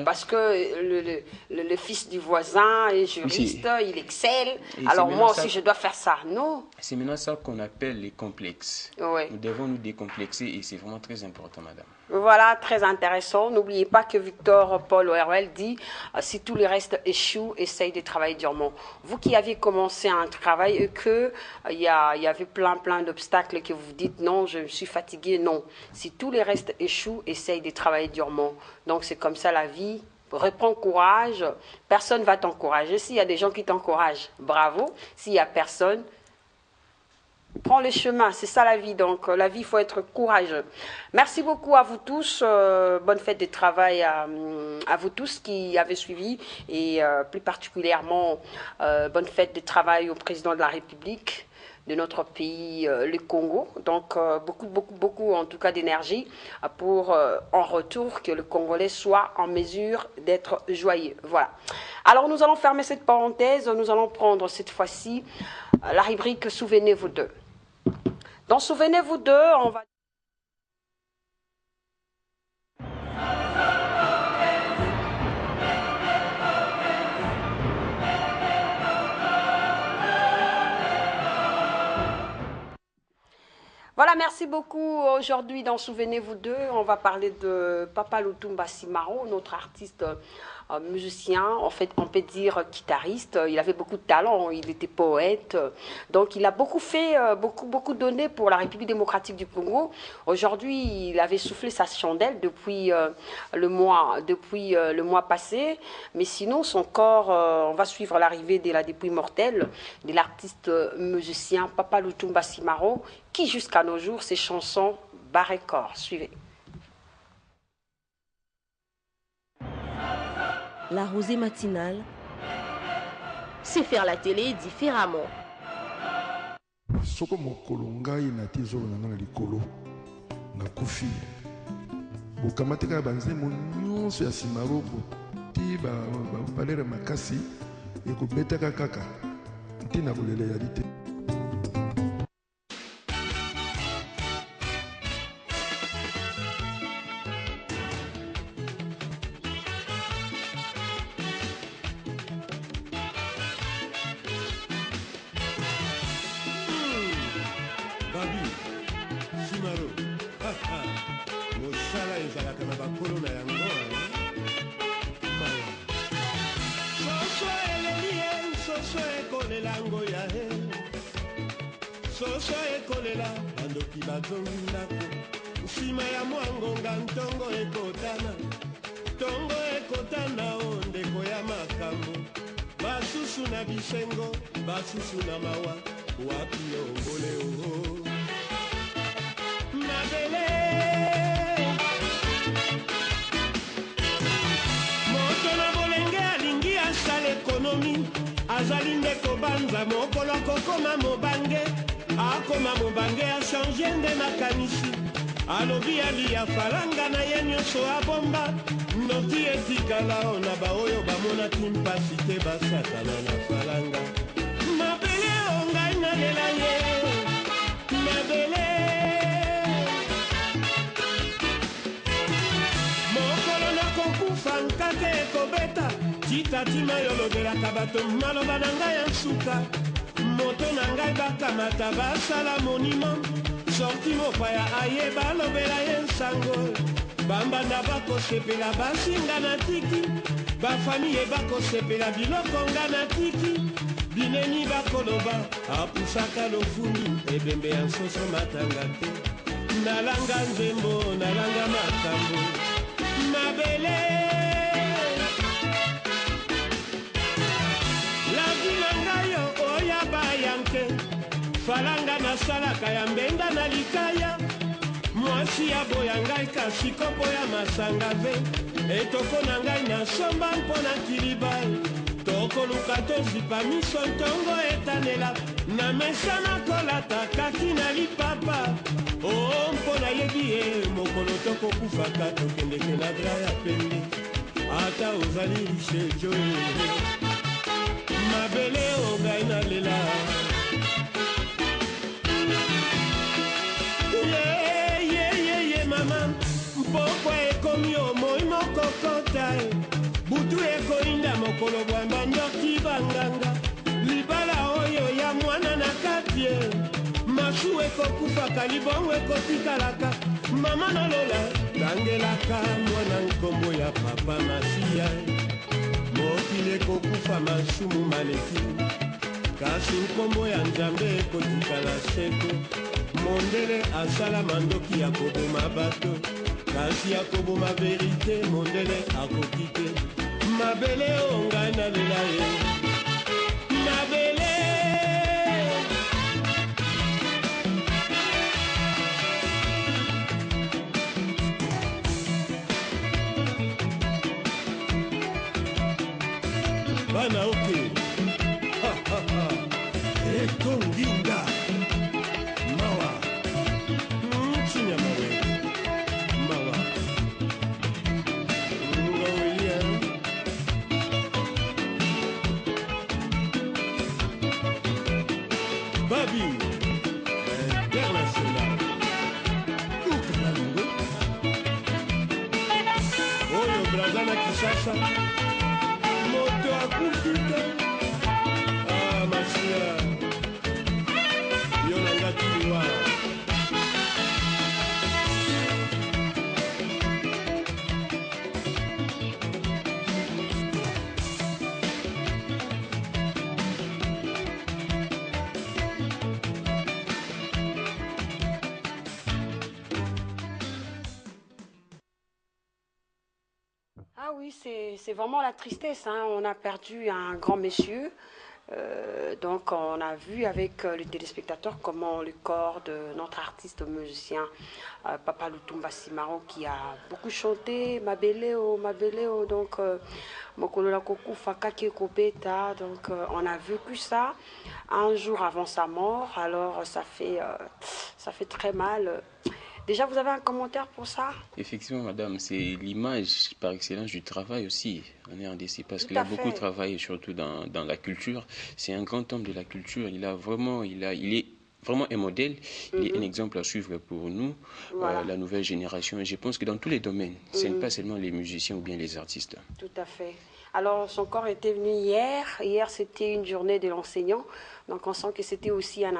[SPEAKER 4] parce que le fils du voisin est juriste, il excelle. Alors moi aussi, je dois faire ça. Non.
[SPEAKER 7] C'est maintenant ça qu'on appelle les complexes.
[SPEAKER 4] Oui.
[SPEAKER 7] Nous devons nous décomplexer et c'est vraiment très important, madame.
[SPEAKER 4] Voilà, très intéressant. N'oubliez pas que Victor Paul Orwell dit si tous les restes échouent, essaye de travailler durement. Vous qui aviez commencé un travail et que il y avait plein d'obstacles que vous dites non, je suis fatigué, non. Si tous les restes échouent, essaye de travailler durement. Donc c'est comme ça la vie. Reprends courage. Personne ne va t'encourager. S'il y a des gens qui t'encouragent, bravo. S'il n'y a personne, prends le chemin, c'est ça la vie. Donc la vie, il faut être courageux. Merci beaucoup à vous tous. Bonne fête de travail à vous tous qui avez suivi. Et plus particulièrement, bonne fête de travail au président de la République de notre pays, le Congo. Donc beaucoup en tout cas d'énergie pour en retour que le Congolais soit en mesure d'être joyeux. Voilà. Alors nous allons fermer cette parenthèse. Nous allons prendre cette fois-ci la rubrique Souvenez-vous d'eux. Dans Souvenez-vous d'eux, on va... Voilà, merci beaucoup. Aujourd'hui, dans Souvenez-vous d'eux, on va parler de Papa Lutumba Simaro, notre artiste musicien, en fait, on peut dire guitariste. Il avait beaucoup de talent, il était poète. Donc, il a beaucoup fait, beaucoup donné pour la République démocratique du Congo. Aujourd'hui, il avait soufflé sa chandelle depuis le mois passé. Mais sinon, son corps, on va suivre l'arrivée de la dépouille mortelle de l'artiste musicien Papa Lutumba Simaro, qui jusqu'à nos jours, ses chansons bat record. Suivez.
[SPEAKER 5] La rosée matinale, c'est faire la télé différemment.
[SPEAKER 11] Soko mokolo ngai na tizo na likolo na kufi. Bokamateka banzemo nyonso ya Simaro ti ba palere makasi ekobetaka kaka ntina kolele ya lite.
[SPEAKER 12] Soso ekolela bandoki bazongi ndako nsima ya mwangonga ntongo ekotana o ndeko ya makambo basusu na bisengo basusu na mawa wapi ongole o mabele moto na bolenge alingi asala ekonomi azali nde kobanza mokolo kokoma mobange akoma mobange achange nde makanisi alobi aliya falanga na ye nyonso abomba noki etikala na baoyo bamonaki mpasi te basakana na falanga mabele ongai nalela ye mabele mokolo nakokufa nkake ekobeta titatima yolobelaka bato maloba na ngai ya nsuka moto na ngai bakamata basala monima sorti mopaya aye balobela ye nsango bambanda bakosepela basinga na tiki bafamiye bakosepela biloko nga na tiki bineni bakoloba apusaka lofuni ebembe ya nsoso matanga te nalanga nzembo nalanga makambo mabele lavi na ngai oya bayanke falanga nasalaka ya mbenda na likaya mwasi ya boya ngai kasi kopo ya masanga ve etoko na ngai nasomba mpo na kilibai tokoluka tozipa miso ntongo etanela na mesa nakolata kaki na lipapa o mpo nayebi ye mokolo tokokufaka tokendeke na dra ya pembe ata ozali lishejo mabele ongai nalela mpokwa ekomi omoi mokokota butu ekoinda mokolo bwamba ndoki banganga libala oyo ya mwana na kati masu ekokufaka libongo ekotikalaka mama nalola tangelaka mwana nkombo ya papa masiya mokili ekokufa masumu maleki kasi nkombo ya nzambe ekotikala seko mondele asala mandoki ya koboma bato kasi ya koboma verite mondele akoki te mabele ongai nalela ye mabele bana oke ekonginga mawa chinyamawe mawa ngowelia babi international ukalango oyo brazana kisasa moto akufite masia yo nanga tiliwa
[SPEAKER 4] Ah oui, c'est vraiment la tristesse, hein. On a perdu un grand monsieur. Donc on a vu avec les téléspectateurs comment le corps de notre artiste musicien Papa Lutumba Simaro, qui a beaucoup chanté Mabeleo, Mabeleo, donc Mokolola Koku Fakake Kopeta, donc on a vécu ça un jour avant sa mort, alors ça fait très mal. Déjà, vous avez un commentaire pour ça?
[SPEAKER 7] Effectivement, madame, c'est l'image par excellence du travail aussi en RDC, parce qu'il a beaucoup travaillé, surtout dans la culture. C'est un grand homme de la culture. Il est vraiment un modèle, il est un exemple à suivre pour nous, voilà. La nouvelle génération. Et je pense que dans tous les domaines, ce n'est pas seulement les musiciens ou bien les artistes.
[SPEAKER 4] Tout à fait. Alors, son corps était venu hier. Hier, c'était une journée de l'enseignant. Donc, on sent que c'était aussi un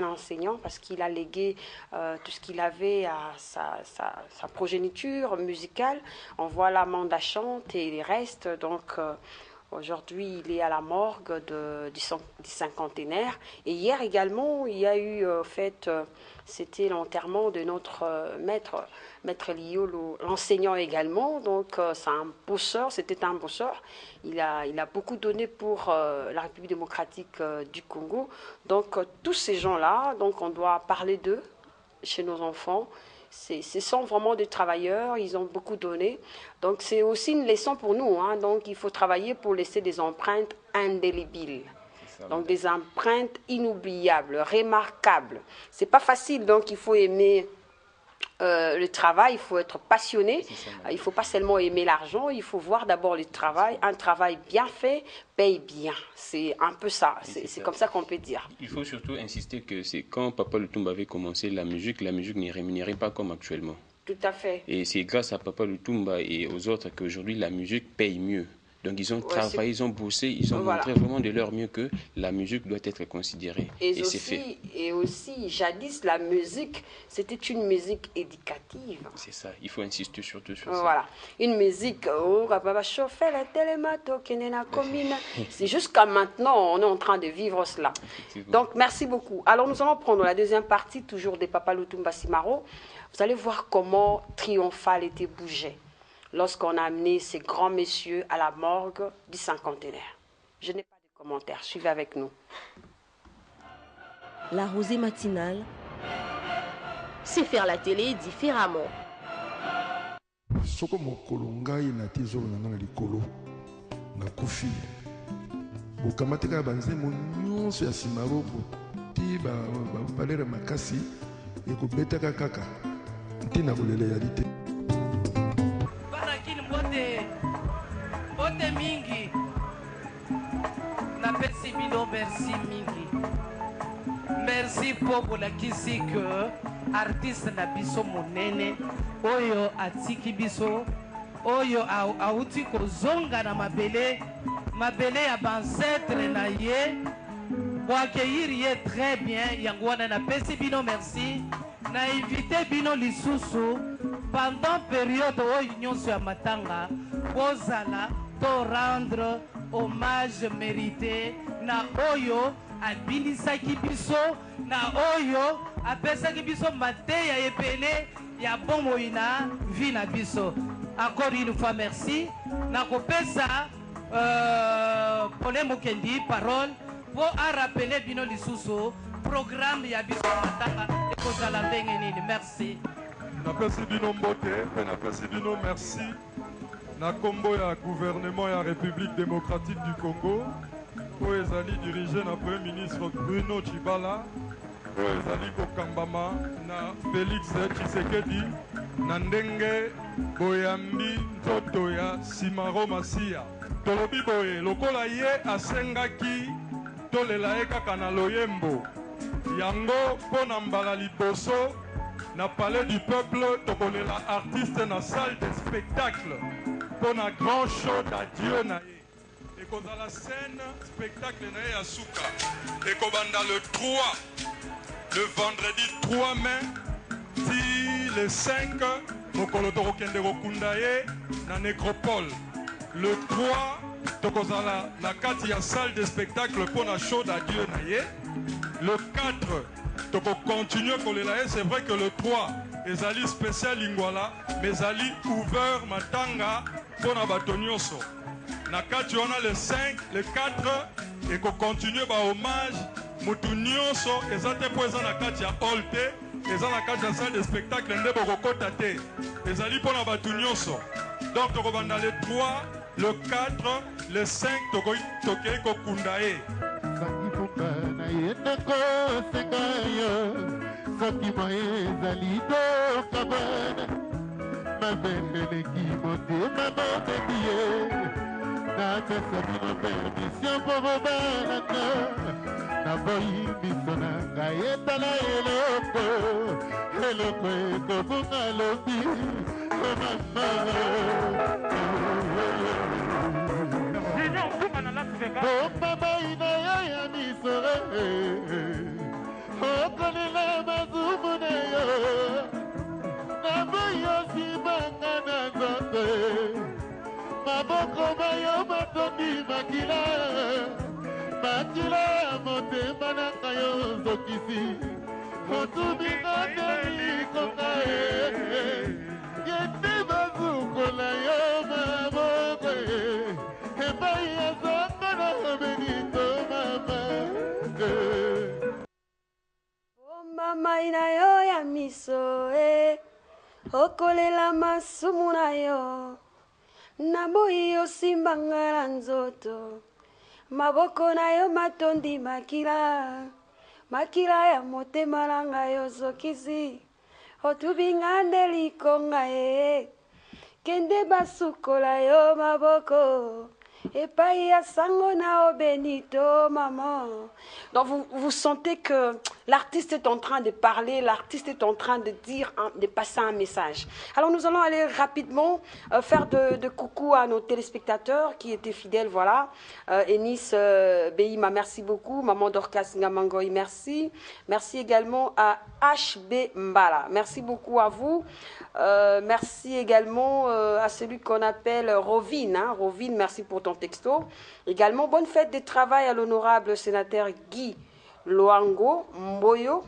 [SPEAKER 4] enseignant parce qu'il a légué tout ce qu'il avait à sa progéniture musicale. On voit la manda chante et les restes. Donc, aujourd'hui, il est à la morgue du cinquantenaire. Et hier également, il y a eu c'était l'enterrement de notre maître Liolo, l'enseignant également. Donc, c'est un bosseur, c'était un bosseur. Il a beaucoup donné pour la République démocratique du Congo. Donc, tous ces gens-là, donc on doit parler d'eux chez nos enfants. Ce sont vraiment des travailleurs, ils ont beaucoup donné. Donc c'est aussi une leçon pour nous. Hein. Donc il faut travailler pour laisser des empreintes indélébiles. Donc des empreintes inoubliables, remarquables. C'est pas facile, donc il faut aimer le travail, il faut être passionné. Il ne faut pas seulement aimer l'argent, il faut voir d'abord le travail. Un travail bien fait paye bien. C'est un peu ça. C'est comme ça qu'on peut dire.
[SPEAKER 7] Il faut surtout insister que c'est quand Papa Lutumba avait commencé la musique n'est rémunérée pas comme actuellement.
[SPEAKER 4] Tout à fait.
[SPEAKER 7] Et c'est grâce à Papa Lutumba et aux autres qu'aujourd'hui la musique paye mieux. Donc ils ont travaillé, ils ont bossé, ils ont montré vraiment de leur mieux que la musique doit être considérée. Et c'est fait.
[SPEAKER 4] Et aussi, jadis, la musique, c'était une musique éducative.
[SPEAKER 7] C'est ça, il faut insister surtout sur ça.
[SPEAKER 4] Voilà, une musique, c'est jusqu'à maintenant, on est en train de vivre cela. Donc merci beaucoup. Alors nous allons prendre la deuxième partie, toujours des Papa Lutumba Simaro. Vous allez voir comment triomphal était bougé lorsqu'on a amené ces grands messieurs à la morgue du cinquantenaire. Je n'ai pas de commentaires. Suivez avec nous.
[SPEAKER 5] La rosée matinale, c'est faire la télé différemment.
[SPEAKER 11] Soko mokolo ngai na tizolo na likolo na kufi. Bokamateka banzemo nyonso ya simarobo ti ba balera makasi ekobetaka kaka ntina bolele ya lite.
[SPEAKER 13] Bote mingi napesi bino merci mingi. Merci po bolakisi que artiste na biso monene oyo atiki biso oyo auti kozonga na mabele ya bancetre na ye boaccueillir ye très bien. Yango wana napesi bino merci na invité bino lisusu pendant période oyo nyonso ya matanga bozala to rendre hommage mérité na oyo abinisaki biso na oyo apesaki biso mateya ebele ya bomoi na vie na biso. Encore une fois merci. Nakopesa Paulin Mokendi parole pour rappeler bino lisusu programme ya biso matanga ekozala ndenge nini. Merci.
[SPEAKER 14] Napesi bino mbote pe napesi bino merci na kombo ya gouvernement ya République démocratique du Congo oyo ezali dirigé na premier ministre Bruno Tshibala oyo ezali kokambama na Félix Tshisekedi na ndenge boyambi nzoto ya Simaro Masia. Tolobi boye lokola ye asengaki tolela ye kaka na loyembo yango mpo na mbala liboso na palais du peuple tokolela artiste na salle de spectacle pour na grand show d'adieu na ye. Ekozala scène spectacle na ye ya suka ekobanda le 3 le vendredi 3 mai si le 5 mokolo tokokende kokunda ye na nécropole. Le 3 tokozala na kati ya salle de spectacle pour na show d'adieu na ye. Le 4 toko continuer kolela ye. C'est vrai que le 3 ezali spécial lingwala mais ezali ouvert matanga pona bato nyonso. Na kati wana le 5 le 4 eko continuer ba hommage mutu nyonso eza te po eza na kati ya hall te eza na kati ya salle de spectacle nde bokokota te ezali pona bato nyonso. Donc tokobanda le 3 le 4 le 5 tokei kokunda ye.
[SPEAKER 15] na yendeko sengayo soki moye ezali tokabana mabembeleki motema mobebi ye napesa bino permission mpo bobalanga naboyi miso na ngai etala eloko ekobunga lobi bombabai na yo ya misore okolela mazumu na yo naboyi osimanga na nzoto maboko mayo matondi makila ya motema na ngai ozokisi otuminga telikonga yete bazukola yo maboko epai ya zongo na benito mama
[SPEAKER 4] mama ina yo ya miso okolela masumu na yo naboyi yosimba nga na nzoto maboko na yo matondi makila makila ya motema na ngai ozokisi otubinga nde likonga ye kende basukola yo maboko epai ya sango na obenito maman. Donc vous sentez que l'artiste est en train de parler, l'artiste est en train de dire, de passer un message. Alors nous allons aller rapidement faire de coucou à nos téléspectateurs qui étaient fidèles, voilà. Enis Beima, merci beaucoup. Maman Dorcas Ngamangoy, merci. Merci également à HB Mbala, merci beaucoup à vous. Merci également à celui qu'on appelle Rovine. Hein. Rovine, merci pour ton texto. Également, bonne fête de travail à l'honorable sénateur Guy Loango Mboyo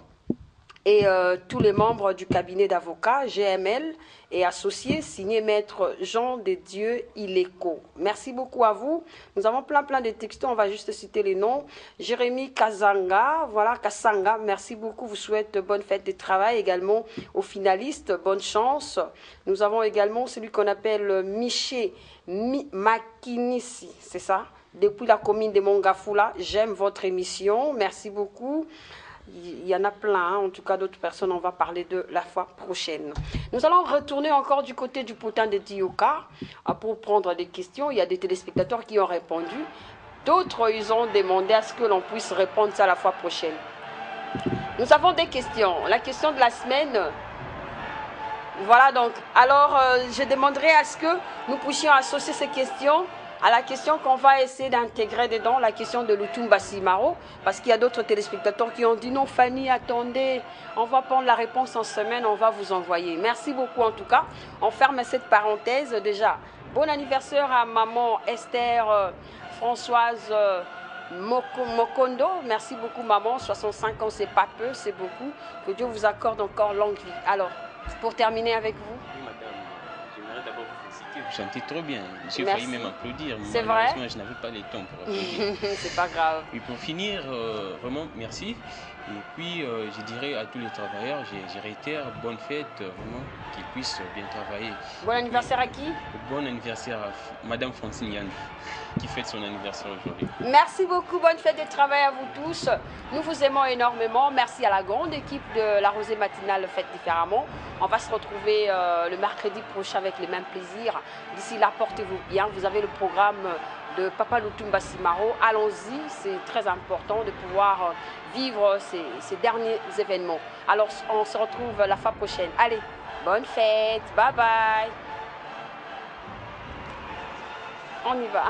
[SPEAKER 4] et tous les membres du cabinet d'avocats GML et associés, signé Maître Jean de Dieu Ileko. Merci beaucoup à vous. Nous avons plein de textos, on va juste citer les noms. Jérémy Kazanga, voilà, Kassanga, merci beaucoup, vous souhaite bonne fête de travail également aux finalistes, bonne chance. Nous avons également celui qu'on appelle Miché Makinissi, c'est ça, depuis la commune de Mongafoula. J'aime votre émission, merci beaucoup. Il y en a plein, hein. En tout cas d'autres personnes, on va parler de la fois prochaine. Nous allons retourner encore du côté du potin de Dioka pour prendre des questions. Il y a des téléspectateurs qui ont répondu. D'autres, ils ont demandé à ce que l'on puisse répondre ça la fois prochaine. Nous avons des questions. La question de la semaine, voilà donc. Alors, je demanderai à ce que nous puissions associer ces questions à la question qu'on va essayer d'intégrer dedans, la question de Lutumba Simaro, parce qu'il y a d'autres téléspectateurs qui ont dit non, Fanny, attendez, on va prendre la réponse en semaine, on va vous envoyer. Merci beaucoup en tout cas. On ferme cette parenthèse déjà. Bon anniversaire à maman Esther Françoise Mokondo. Merci beaucoup maman, 65 ans, c'est pas peu, c'est beaucoup. Que Dieu vous accorde encore longue vie. Alors, pour terminer avec vous.
[SPEAKER 7] Oui, madame, j'aimerais d'abord vous féliciter, vous chantez trop bien. J'ai
[SPEAKER 4] Merci.
[SPEAKER 7] failli même applaudir.
[SPEAKER 4] C'est vrai?
[SPEAKER 7] Je n'avais pas les temps pour applaudir.
[SPEAKER 4] C'est pas grave.
[SPEAKER 7] Et pour finir, vraiment, merci. Et puis, je dirais à tous les travailleurs, je réitère, bonne fête, vraiment, qu'ils puissent bien travailler.
[SPEAKER 4] Bon anniversaire à qui?
[SPEAKER 7] Bon anniversaire à Madame Francine Yann, qui fête son anniversaire aujourd'hui.
[SPEAKER 4] Merci beaucoup, bonne fête de travail à vous tous. Nous vous aimons énormément. Merci à la grande équipe de la Rosée Matinale Fête Différemment. On va se retrouver le mercredi prochain avec les mêmes plaisirs. D'ici là, portez-vous bien. Vous avez le programme de Papa Lutumba Simaro. Allons-y, c'est très important de pouvoir vivre ces derniers événements. Alors, on se retrouve la fois prochaine. Allez, bonne fête, bye bye. On y va.